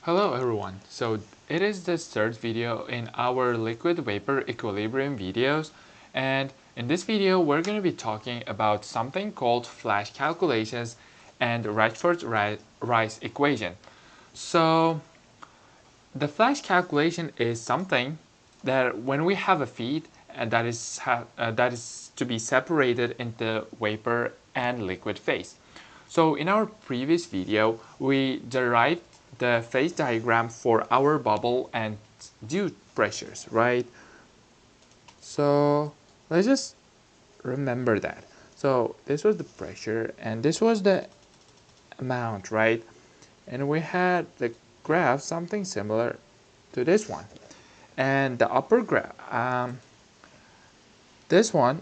Hello everyone, so it is the third video in our liquid vapor equilibrium videos, and in this video we're going to be talking about something called flash calculations and Riceford-Rice equation. So the flash calculation is something that when we have a feed and that is to be separated into vapor and liquid phase. So in our previous video, we derived the phase diagram for our bubble and dew pressures, right? So let's just remember that. So this was the pressure and this was the amount, right? And we had the graph something similar to this one. And the upper graph, this one,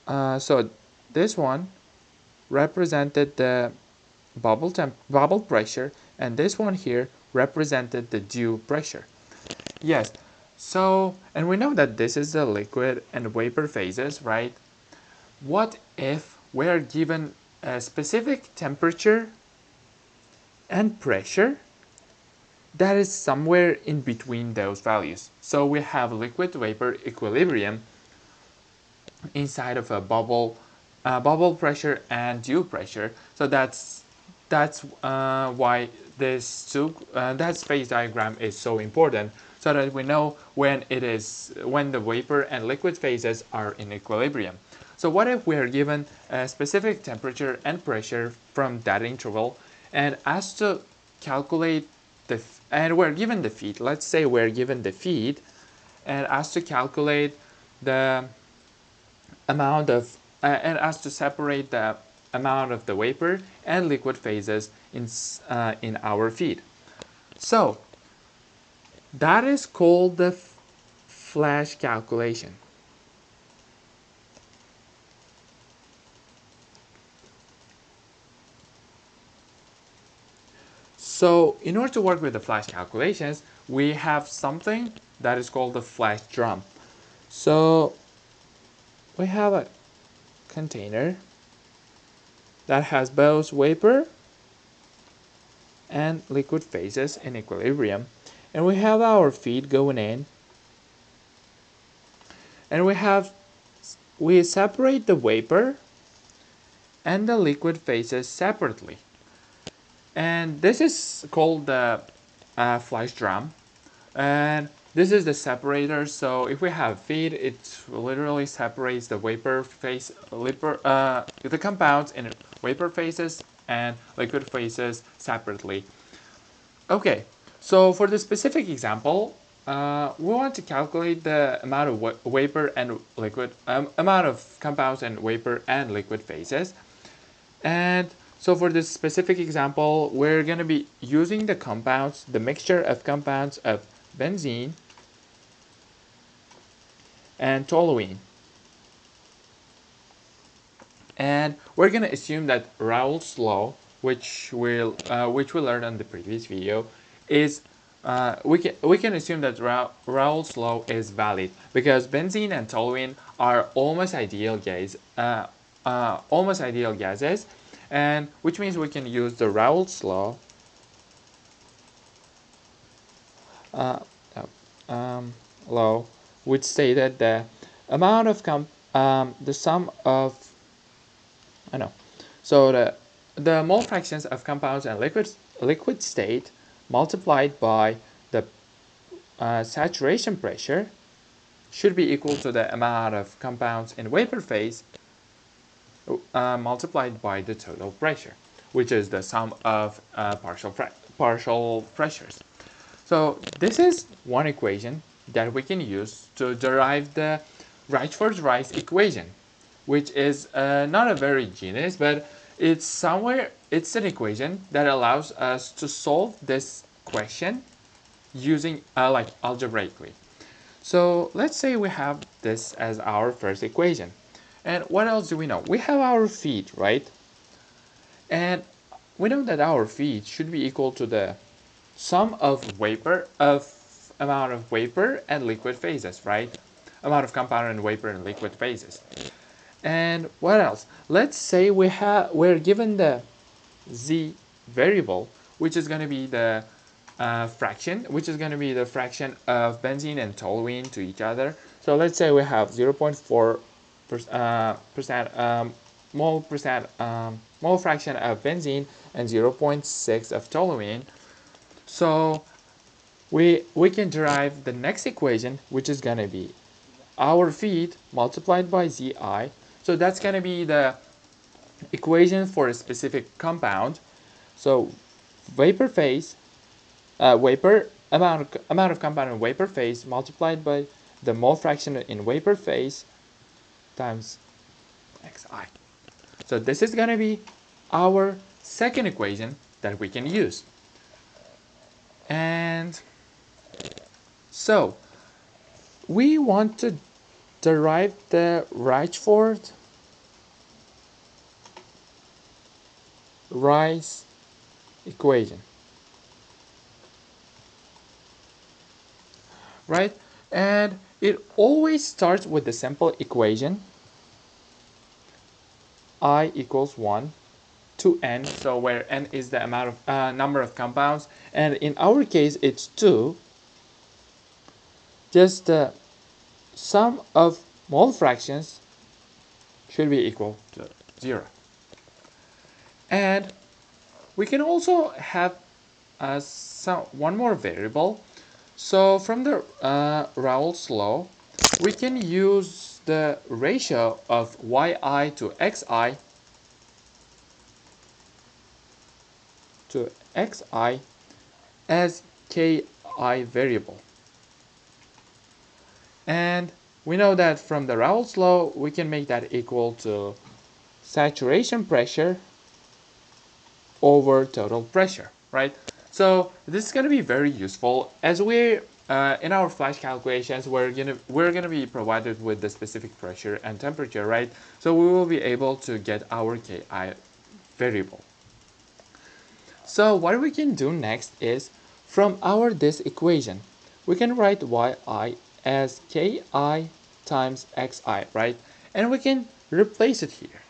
so this one represented the bubble pressure, and this one here represented the dew pressure. Yes, so, and we know that this is the liquid and vapor phases, right? What if we're given a specific temperature and pressure that is somewhere in between those values? So we have liquid vapor equilibrium inside of a bubble pressure and dew pressure. So that's why that phase diagram is so important, so that we know when the vapor and liquid phases are in equilibrium. So what if we are given a specific temperature and pressure from that interval, and asked to calculate and we're given the feed. Let's say we're given the feed and asked to calculate the amount of and asked to separate the amount of the vapor and liquid phases in our feed. So that is called the flash calculation. So in order to work with the flash calculations, we have something that is called the flash drum. So we have a container that has both vapor and liquid phases in equilibrium, and we have our feed going in, and we separate the vapor and the liquid phases separately, and this is called the flash drum, and this is the separator. So if we have feed, it literally separates the vapor phase, the compounds in vapor phases and liquid phases separately. Okay, so for the specific example, we want to calculate the amount of vapor and liquid, amount of compounds and vapor and liquid phases. And so for this specific example, we're going to be using the compounds, the mixture of compounds of benzene and toluene. And we're going to assume that Raoult's law, which we learned on the previous video, is we can assume that Raoult's law is valid because benzene and toluene are almost ideal gases, and which means we can use the Raoult's law. Law, which stated the amount of the sum of so the mole fractions of compounds and liquid state multiplied by the saturation pressure should be equal to the amount of compounds in vapor phase multiplied by the total pressure, which is the sum of partial pressures. So this is one equation that we can use to derive the Riceford-Rice equation, which is not a very genius, but it's an equation that allows us to solve this question using like algebraically. So let's say we have this as our first equation. And what else do we know? We have our feed, right? And we know that our feed should be equal to the sum of amount of vapor and liquid phases, right? Amount of compound and vapor and liquid phases. And what else? Let's say we're given the z variable, which is going to be the fraction, which is going to be the fraction of benzene and toluene to each other. So let's say we have 0.4 mole fraction of benzene and 0.6 of toluene. So we can derive the next equation, which is going to be our feed multiplied by Zi. So that's going to be the equation for a specific compound. So vapor phase, vapor amount of compound in vapor phase multiplied by the mole fraction in vapor phase times Xi. So this is going to be our second equation that we can use. And so we want to derive the Rice equation, right? And it always starts with the simple equation I equals 1 to n, so where n is the amount of number of compounds, and in our case it's 2. Just the sum of mole fractions should be equal to 0. And we can also have one more variable. So from the Raoult's law, we can use the ratio of yi to xi as ki variable. And we know that from the Raoult's law, we can make that equal to saturation pressure over total pressure, right? So this is going to be very useful as we in our flash calculations we're gonna be provided with the specific pressure and temperature, right? So we will be able to get our Ki variable. So what we can do next is from this equation we can write yi as Ki times xi, right? And we can replace it here.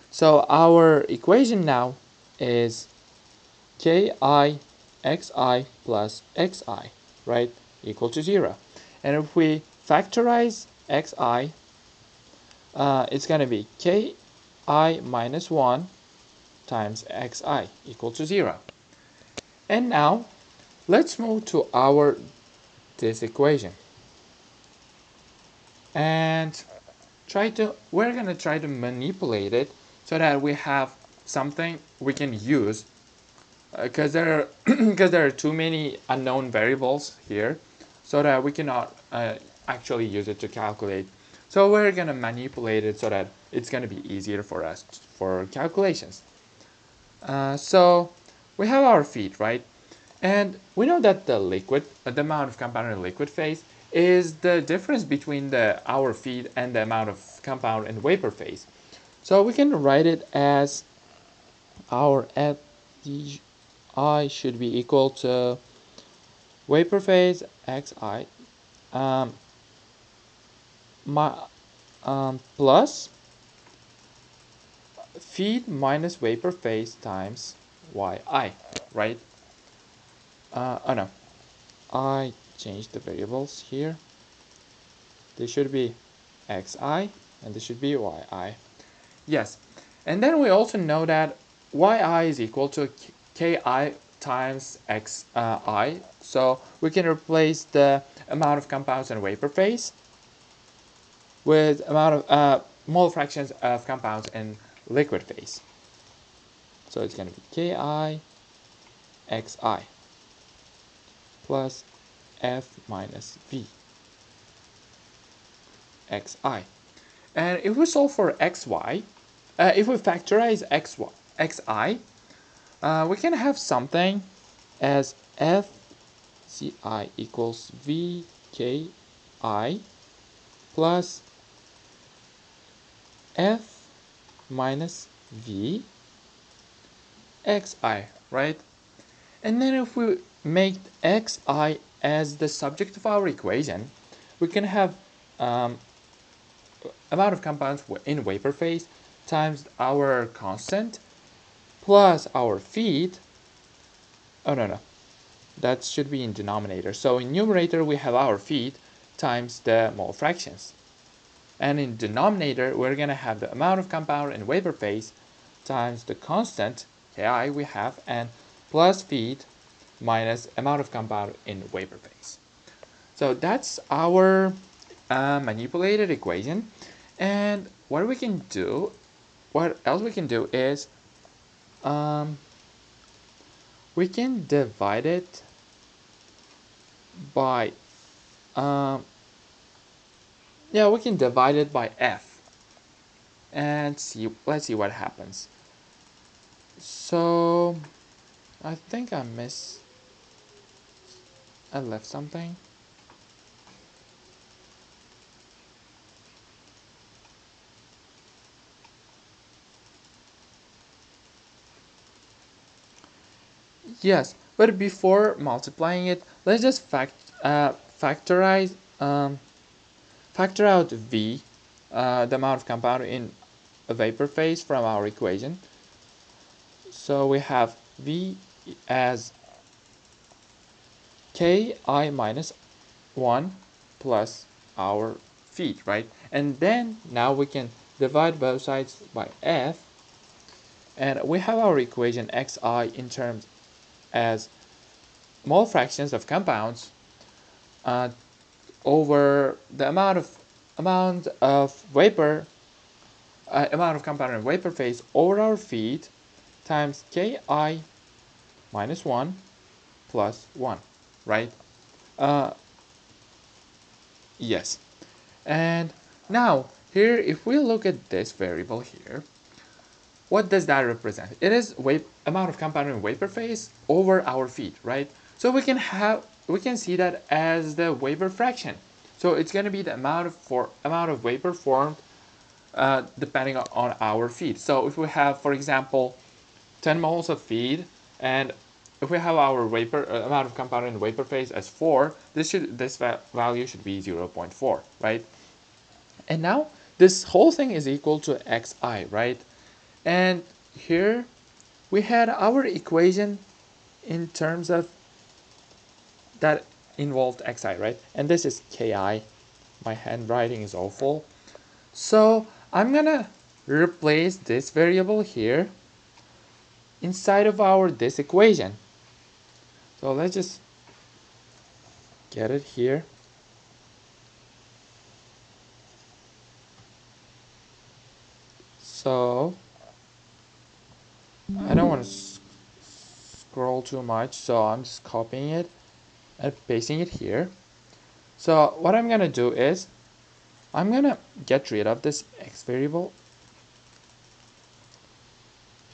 So our equation now is Ki xi plus xi, right, equal to 0. And if we factorize xi, it's going to be Ki minus 1 times xi equal to 0. And now let's move to this equation and we're going to try to manipulate it so that we have something we can use, because there are too many unknown variables here, so that we cannot actually use it to calculate. So we're going to manipulate it so that it's going to be easier for us for calculations. So we have our feed, right? And we know that the amount of compound in liquid phase is the difference between our feed and the amount of compound in vapor phase. So we can write it as our I should be equal to vapor phase xi plus feed minus vapor phase times yi, right? Oh no, I changed the variables here. This should be xi and this should be yi. Yes, and then we also know that yi is equal to ki times xi, so we can replace the amount of compounds in vapor phase with amount of mole fractions of compounds in liquid phase. So it's going to be ki xi plus f minus v xi. And if we solve for xy, if we factorize xi, we can have something as fci equals vki plus f minus v xi, right? And then if we make xi as the subject of our equation, we can have amount of compounds in vapor phase times our constant plus our feed Oh, no, no. That should be in denominator. So in numerator, we have our feet times the mole fractions. And in denominator, we're going to have the amount of compound in vapor phase times the constant, Ki, we have, and plus feet minus amount of compound in vapor phase. So that's our manipulated equation. And what else we can do is we can divide it by we can divide it by f and let's see what happens. So I think I left something. Yes, but before multiplying it, let's just factorize factor out V, the amount of compound in a vapor phase from our equation. So we have V as Ki minus 1 plus our feet, right? And then now we can divide both sides by F, and we have our equation Xi in terms as mole fractions of compounds over the amount of vapor, amount of compound in vapor phase over our feet times Ki minus 1 plus 1, right? Yes. And now here, if we look at this variable here, what does that represent? It is amount of compound in vapor phase over our feet, right? So we can see that as the vapor fraction. So it's going to be the amount of vapor formed depending on our feed. So if we have, for example, 10 moles of feed, and if we have our vapor amount of compound in vapor phase as 4, this value should be 0.4, right? And now this whole thing is equal to xi, right? And here we had our equation in terms of that involved xi, right? And this is ki. My handwriting is awful. So I'm gonna replace this variable here inside of this equation. So let's just get it here. So I don't want to scroll too much, so I'm just copying it and pasting it here. So what I'm gonna do is I'm gonna get rid of this x variable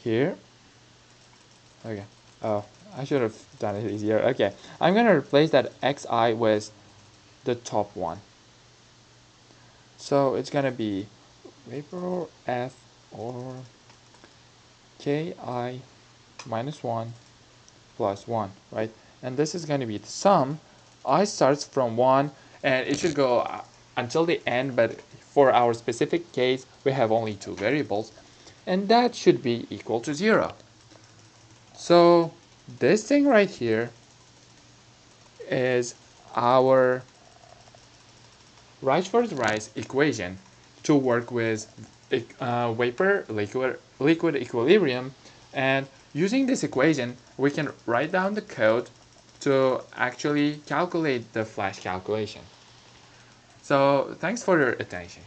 here. Okay. Oh, I should have done it easier. Okay. I'm gonna replace that xi with the top one. So it's gonna be vapor f or ki minus 1 plus 1, right? And this is going to be the sum. I starts from 1, and it should go until the end, but for our specific case, we have only 2 variables, and that should be equal to 0. So this thing right here is our Riceford-Rice equation to work with vapor liquid equilibrium, and using this equation we can write down the code to actually calculate the flash calculation. So thanks for your attention.